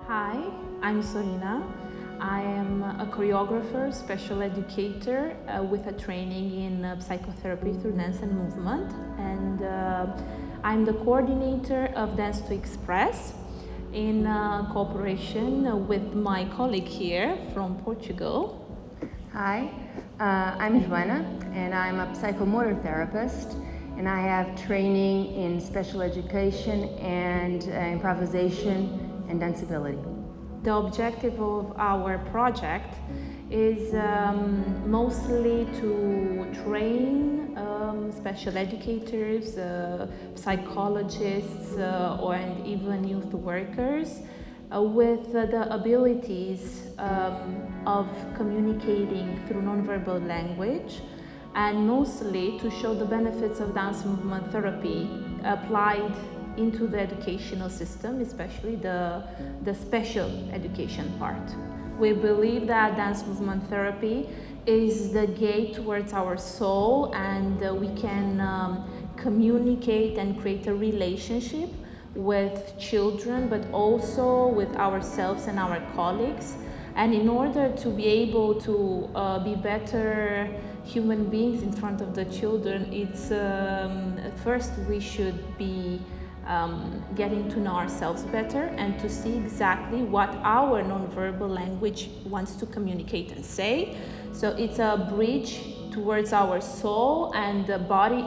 Hi, I'm Sorina. I am a choreographer, special educator with a training in psychotherapy through dance and movement, and I'm the coordinator of Dance to Express in cooperation with my colleague here from Portugal. Hi, I'm Joana, and I'm a psychomotor therapist, and I have training in special education and improvisation and danceability. The objective of our project is mostly to train special educators, psychologists, and even youth workers with the abilities of communicating through nonverbal language, and mostly to show the benefits of dance movement therapy applied into the educational system, especially the special education part. We believe that dance movement therapy is the gate towards our soul, and we can communicate and create a relationship with children, but also with ourselves and our colleagues. And in order to be able to be better human beings in front of the children, it's first we should be getting to know ourselves better and to see exactly what our nonverbal language wants to communicate and say. So it's a bridge towards our soul, and the body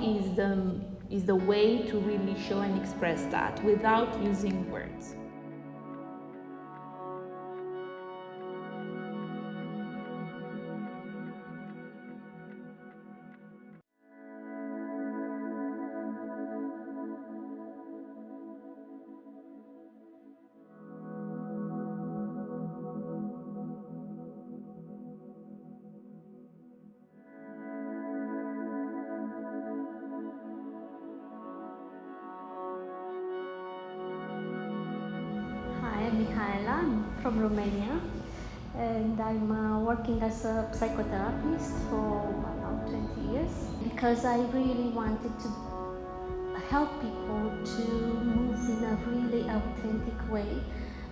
is the way to really show and express that without using words. I'm from Romania, and I'm working as a psychotherapist for about 20 years because I really wanted to help people to move in a really authentic way.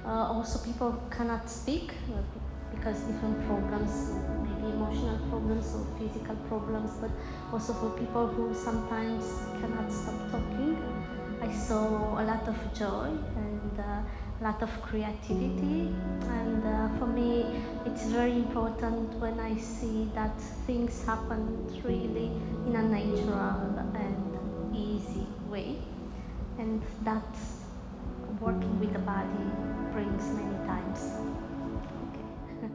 Also, people cannot speak because different problems, maybe emotional problems or physical problems, but also for people who sometimes cannot stop talking. I saw a lot of joy and a lot of creativity, and for me it's very important when I see that things happen really in a natural and easy way, and that working with the body brings many times. Okay.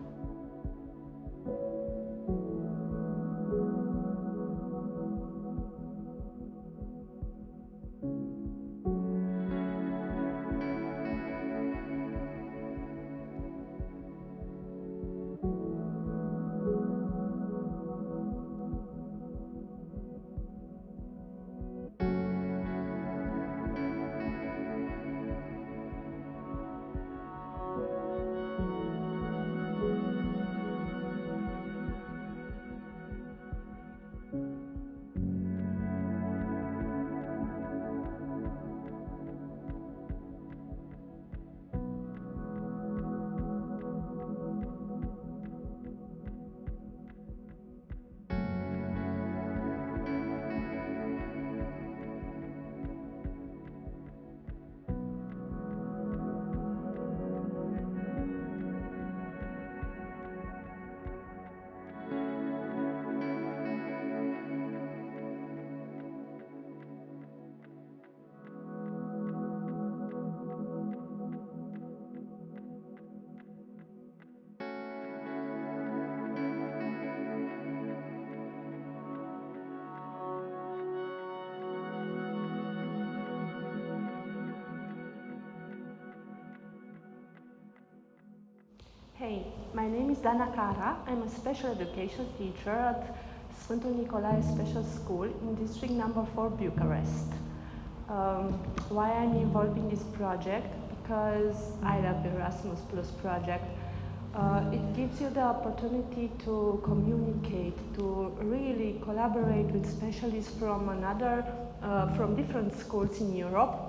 Hey, my name is Dana Cara. I'm a special education teacher at Nicolae Special School in district number 4, Bucharest. Why I'm involved in this project? Because I love the Erasmus Plus project. It gives you the opportunity to communicate, to really collaborate with specialists from different schools in Europe.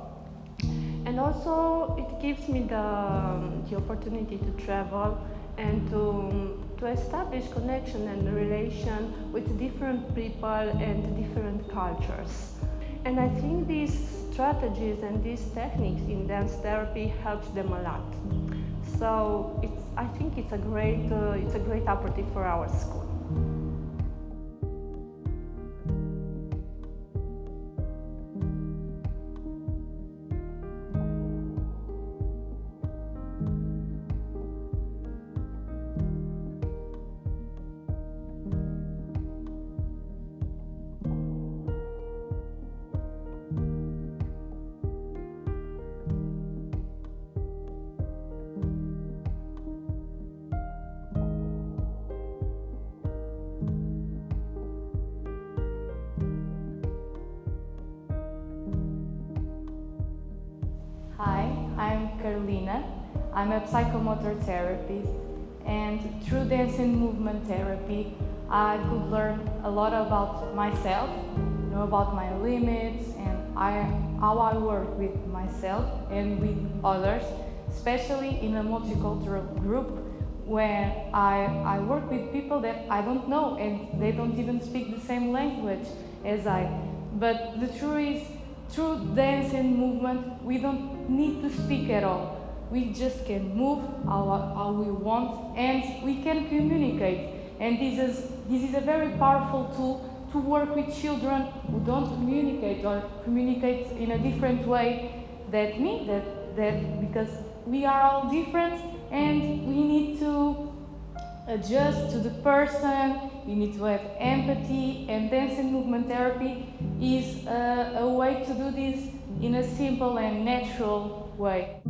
And also it gives me the opportunity to travel and to establish connection and relation with different people and different cultures. And I think these strategies and these techniques in dance therapy helps them a lot. So I think it's a great opportunity for our school. Hi, I'm Carolina. I'm a psychomotor therapist, and through dance and movement therapy, I could learn a lot about myself, about my limits and how I work with myself and with others, especially in a multicultural group where I work with people that I don't know and they don't even speak the same language as I. But the truth is, through dance and movement, we don't need to speak at all. We just can move how we want and we can communicate. And this is a very powerful tool to work with children who don't communicate or communicate in a different way than me, because we are all different and we need to adjust to the person, we need to have empathy, and dance and movement therapy is a way to do this in a simple and natural way.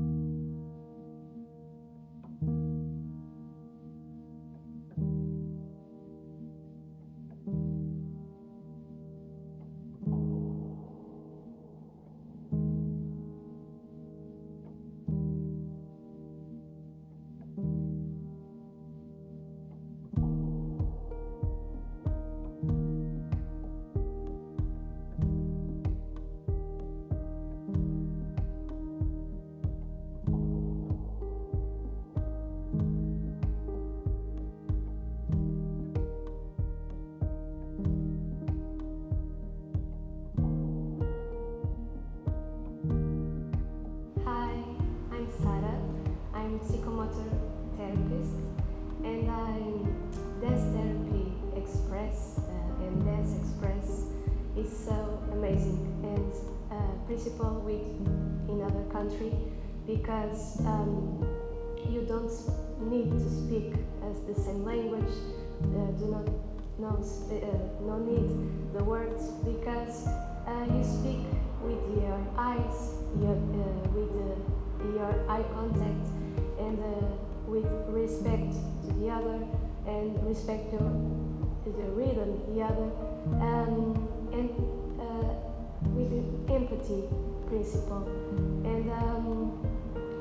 psychomotor therapist, and Dance Therapy Express and Dance Express is so amazing and principal with in other country, because you don't need to speak as the same language, no need the words, because you speak with your eyes, with your eye contact, and with respect to the other, and respect to the rhythm, the other, and with the empathy principle. And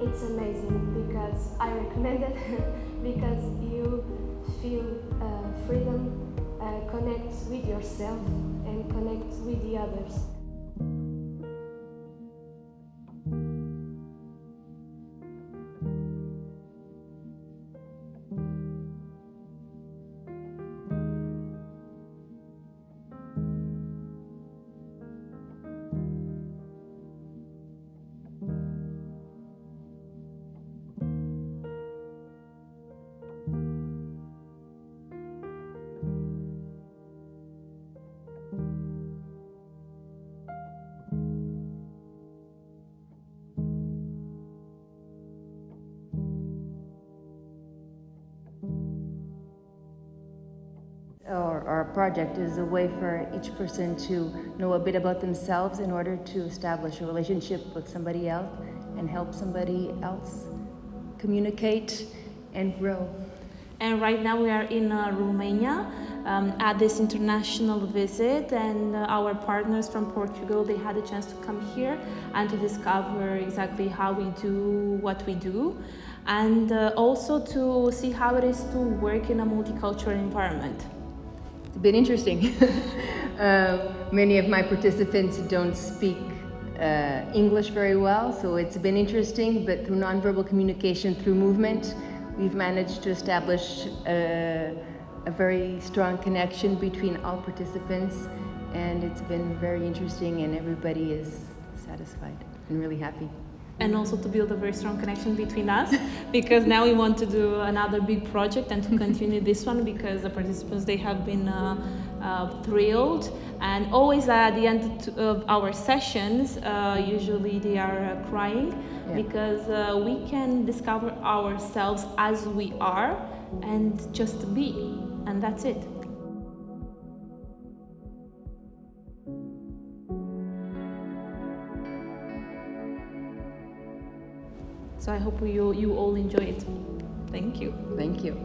it's amazing, because I recommend it because you feel freedom, connect with yourself and connect with the others. Our project is a way for each person to know a bit about themselves in order to establish a relationship with somebody else and help somebody else communicate and grow. And right now we are in Romania at this international visit, and our partners from Portugal, they had a chance to come here and to discover exactly how we do what we do, and also to see how it is to work in a multicultural environment. It's been interesting. Many of my participants don't speak English very well, so it's been interesting, but through nonverbal communication, through movement, we've managed to establish a very strong connection between all participants, and it's been very interesting, and everybody is satisfied and really happy. And also to build a very strong connection between us, because now we want to do another big project and to continue this one, because the participants, they have been thrilled, and always at the end of our sessions, usually they are crying, because we can discover ourselves as we are and just be, and that's it. So I hope you all enjoy it. Thank you. Thank you.